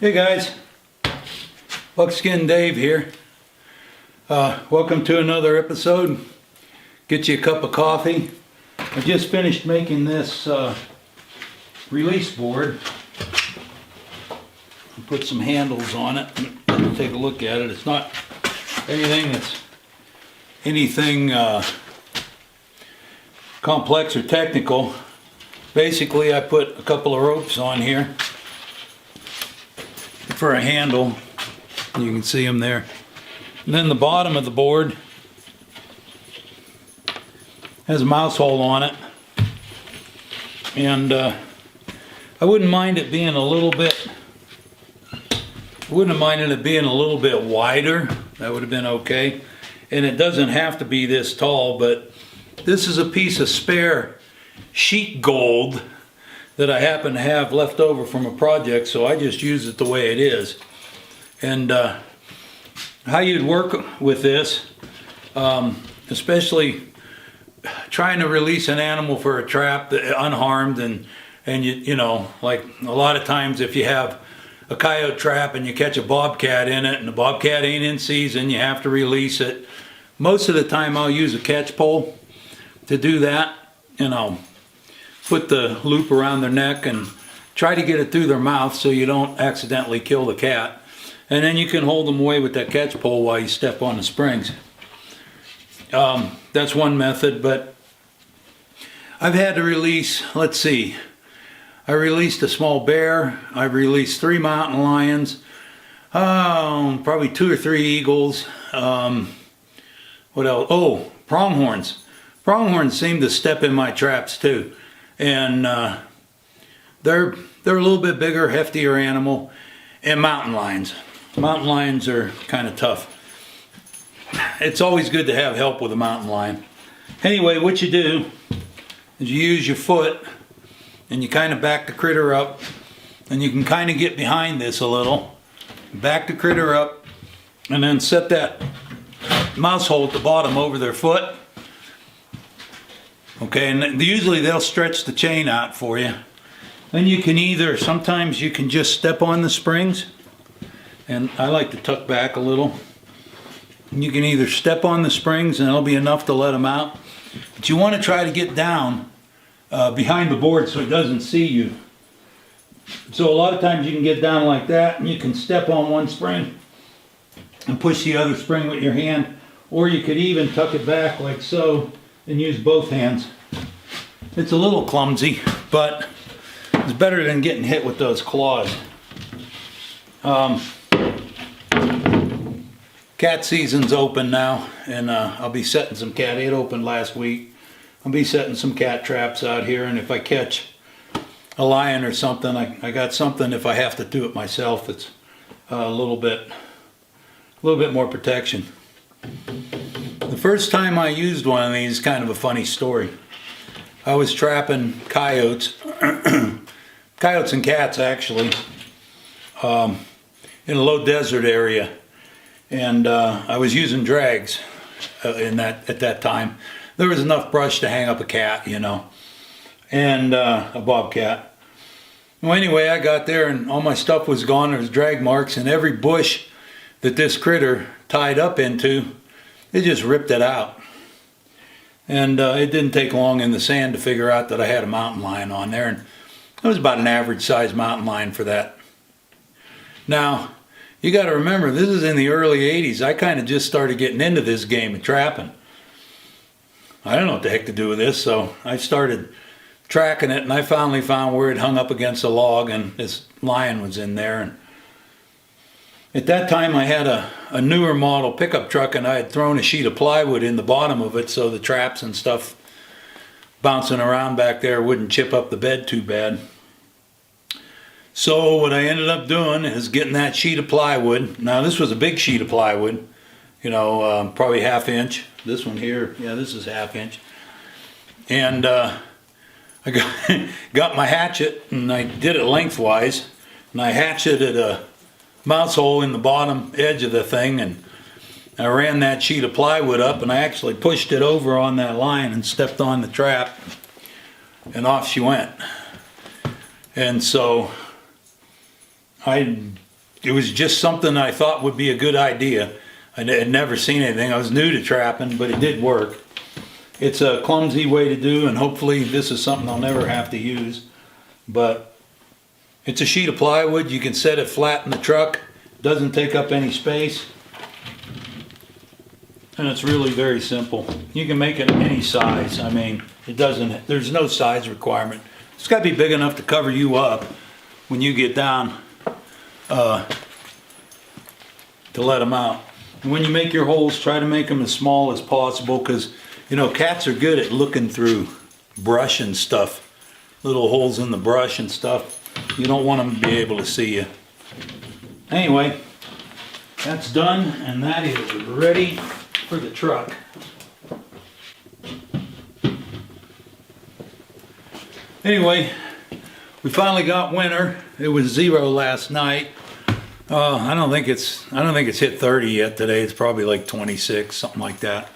Hey guys, Buckskin Dave here. Welcome to another episode. Get you a cup of coffee. I just finished making this release board. Put some handles on it. Take a look at it. It's not anything complex or technical. Basically, I put a couple of ropes on here for a handle. You can see them there. And then the bottom of the board has a mouse hole on it. And I wouldn't mind it being a little bit wider. That would have been okay. And it doesn't have to be this tall, but this is a piece of spare sheet gold that I happen to have left over from a project, so I just use it the way it is. And how you'd work with this, especially trying to release an animal for a trap that unharmed, and you know, like a lot of times if you have a coyote trap and you catch a bobcat in it and the bobcat ain't in season, you have to release it. Most of the time I'll use a catch pole to do that, and I'll put the loop around their neck and try to get it through their mouth so you don't accidentally kill the cat. And then you can hold them away with that catch pole while you step on the springs. That's one method, but I've had to release, let's see, I released a small bear, I've released 3 mountain lions, probably 2 or 3 eagles, what else? Oh, pronghorns. Pronghorns seem to step in my traps too. And they're a little bit bigger, heftier animal. And mountain lions. Mountain lions are kind of tough. It's always good to have help with a mountain lion. Anyway, what you do is you use your foot and you kind of back the critter up, and you can kind of get behind this a little. Back the critter up and then set that mouse hole at the bottom over their foot. Okay, and usually they'll stretch the chain out for you. Then you can either, sometimes you can just step on the springs, and I like to tuck back a little. You can either step on the springs and it'll be enough to let them out, but you want to try to get down behind the board so it doesn't see you. So a lot of times you can get down like that, and you can step on one spring and push the other spring with your hand, or you could even tuck it back like so and use both hands. It's a little clumsy, but it's better than getting hit with those claws. Cat season's open now, and I'll be setting some cat. It opened last week. I'll be setting some cat traps out here, and if I catch a lion or something, I got something. If I have to do it myself, it's a little bit more protection. The first time I used one of these is kind of a funny story. I was trapping coyotes, coyotes and cats actually, in a low desert area, and I was using drags at that time. There was enough brush to hang up a cat, you know, and a bobcat. Well, anyway, I got there and all my stuff was gone. There was drag marks, and every bush that this critter tied up into, it just ripped it out. And it didn't take long in the sand to figure out that I had a mountain lion on there, and it was about an average sized mountain lion for that. Now, you got to remember, this is in the early 80s. I kind of just started getting into this game of trapping. I don't know what the heck to do with this, so I started tracking it, and I finally found where it hung up against a log, and this lion was in there. And at that time I had a newer model pickup truck, and I had thrown a sheet of plywood in the bottom of it so the traps and stuff bouncing around back there wouldn't chip up the bed too bad. So what I ended up doing is getting that sheet of plywood. Now this was a big sheet of plywood, you know, probably 1/2 inch. This one here, yeah, this is 1/2 inch. And I got my hatchet, and I did it lengthwise, and I hatcheted a mouse hole in the bottom edge of the thing, and I ran that sheet of plywood up, and I actually pushed it over on that line and stepped on the trap, and off she went. And so I it was just something I thought would be a good idea. I had never seen anything. I was new to trapping, but it did work. It's a clumsy way to do, and hopefully this is something I'll never have to use. But it's a sheet of plywood. You can set it flat in the truck. Doesn't take up any space. And it's really very simple. You can make it any size. I mean, there's no size requirement. It's got to be big enough to cover you up when you get down to let them out. And when you make your holes, try to make them as small as possible, because you know, cats are good at looking through brush and stuff. Little holes in the brush and stuff. You don't want them to be able to see you. Anyway, that's done, and that is ready for the truck. Anyway, we finally got winter. It was 0 last night. I don't think it's hit 30 yet today. It's probably like 26, something like that.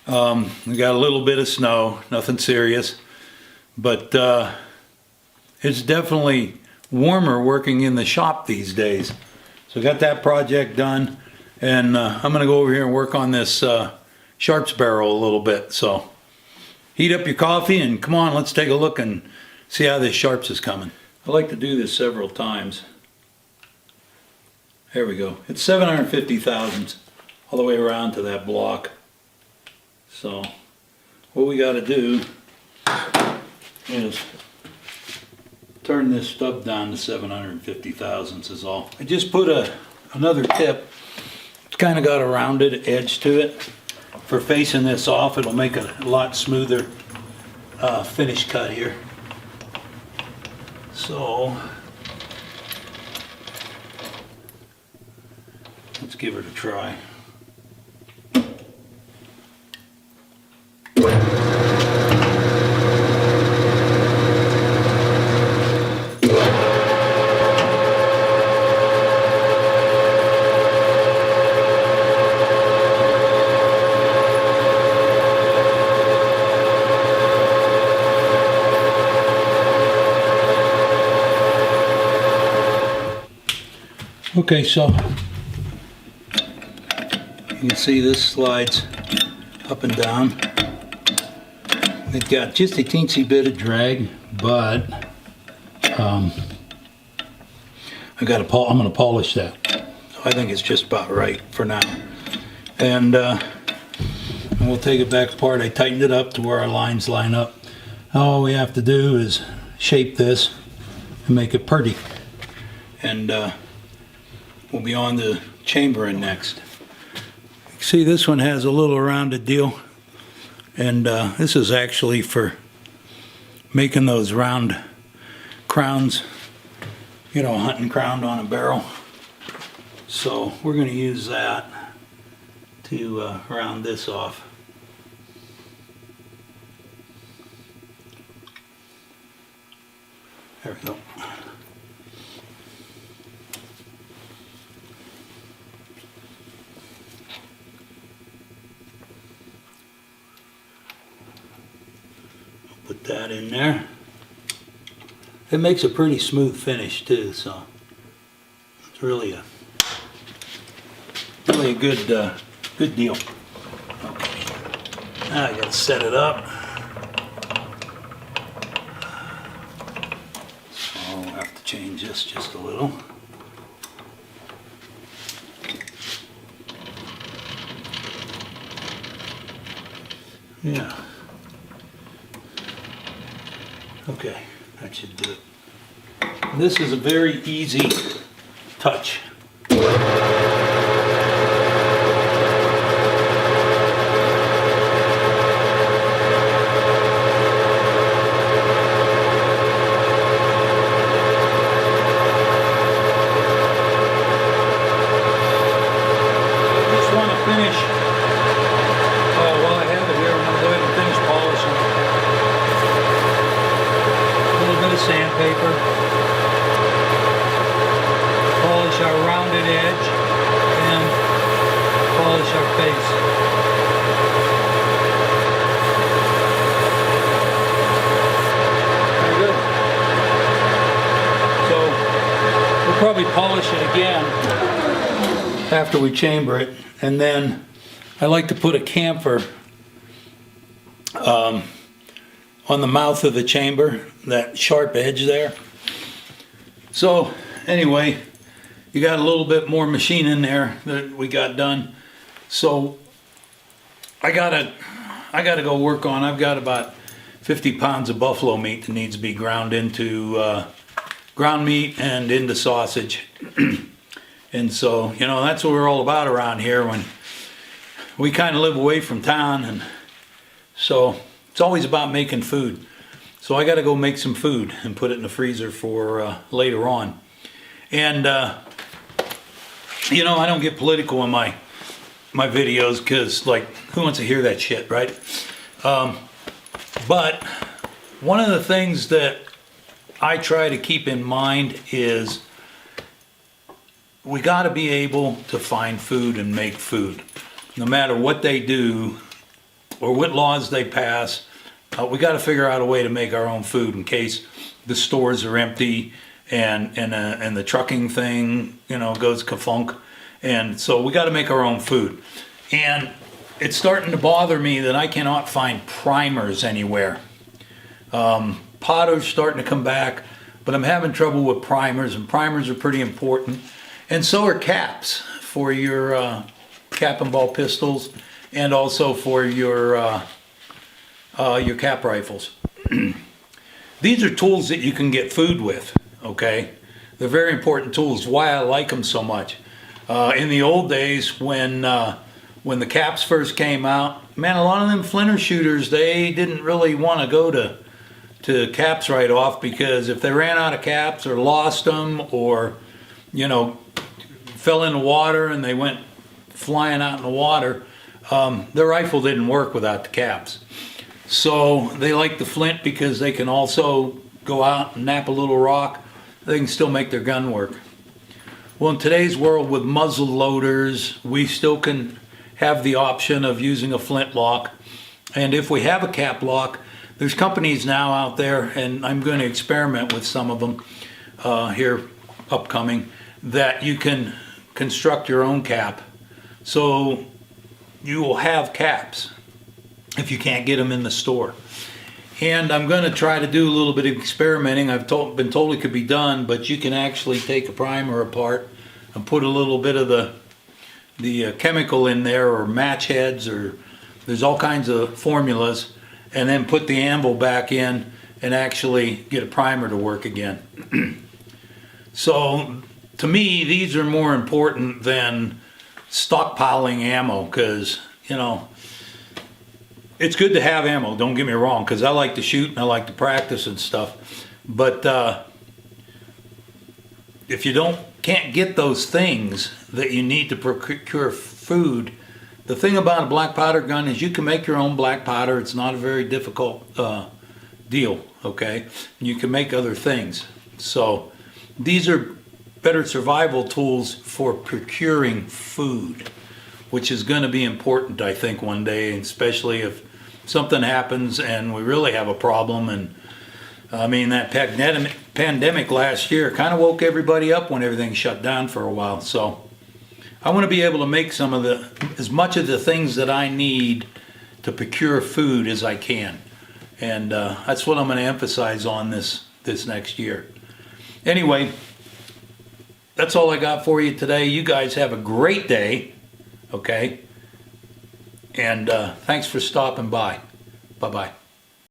We got a little bit of snow, nothing serious, but it's definitely warmer working in the shop these days. So got that project done, and I'm going to go over here and work on this Sharps barrel a little bit. So heat up your coffee and come on, let's take a look and see how this Sharps is coming. I like to do this several times. There we go. It's 750 thousandths all the way around to that block. So what we got to do is turn this stub down to 750 thousandths is all. I just put another tip. It's kind of got a rounded edge to it. For facing this off, it'll make a lot smoother finish cut here. So let's give it a try. Okay, so you can see this slides up and down. It's got just a teensy bit of drag, but I'm going to polish that. So I think it's just about right for now. And we'll take it back apart. I tightened it up to where our lines line up. All we have to do is shape this and make it pretty. And we'll be on to chambering next. See, this one has a little rounded deal, and this is actually for making those round crowns, you know, a hunting crown on a barrel. So we're going to use that to round this off. There we go. Put that in there. It makes a pretty smooth finish too, so it's really a good deal. Okay, now I got to set it up. So I'll have to change this just a little. Yeah. Okay, that should do it. This is a very easy touch. Sandpaper, polish our polish it again after we chamber it, and then I like to put a camphor on the mouth of the chamber, that sharp edge there. So anyway, you got a little bit more machine in there that we got done. So I gotta go work on. I've got about 50 pounds of buffalo meat that needs to be ground into ground meat and into sausage. And so, you know, that's what we're all about around here when we kind of live away from town, and so it's always about making food. So I got to go make some food and put it in the freezer for later on. And you know, I don't get political in my videos because, like, who wants to hear that shit, right? But one of the things that I try to keep in mind is we got to be able to find food and make food. No matter what they do or what laws they pass, we got to figure out a way to make our own food in case the stores are empty and the trucking thing, you know, goes kafunk. And so we got to make our own food. And it's starting to bother me that I cannot find primers anywhere. Potter's starting to come back, but I'm having trouble with primers, and primers are pretty important. And so are caps for your cap and ball pistols, and also for your cap rifles. These are tools that you can get food with, okay? They're very important tools, why I like them so much. In the old days when the caps first came out, man, a lot of them flinter shooters, they didn't really want to go to caps right off, because if they ran out of caps or lost them, or, you know, fell in the water and they went flying out in the water, their rifle didn't work without the caps. So they like the flint because they can also go out and nap a little rock. They can still make their gun work. Well, in today's world with muzzle loaders, we still can have the option of using a flintlock. And if we have a cap lock, there's companies now out there, and I'm going to experiment with some of them here upcoming, that you can construct your own cap. So you will have caps if you can't get them in the store. And I'm going to try to do a little bit of experimenting. I've been told it could be done, but you can actually take a primer apart and put a little bit of the chemical in there, or match heads, or there's all kinds of formulas, and then put the anvil back in and actually get a primer to work again. So to me, these are more important than stockpiling ammo, because, you know, it's good to have ammo, don't get me wrong, because I like to shoot and I like to practice and stuff. But if you can't get those things that you need to procure food, the thing about a black powder gun is you can make your own black powder. It's not a very difficult deal, okay? You can make other things. So these are better survival tools for procuring food, which is going to be important, I think, one day, especially if something happens and we really have a problem. And I mean, that pandemic last year kind of woke everybody up when everything shut down for a while. So I want to be able to make as much of the things that I need to procure food as I can. And that's what I'm going to emphasize on this next year. Anyway, that's all I got for you today. You guys have a great day, okay? And thanks for stopping by. Bye-bye.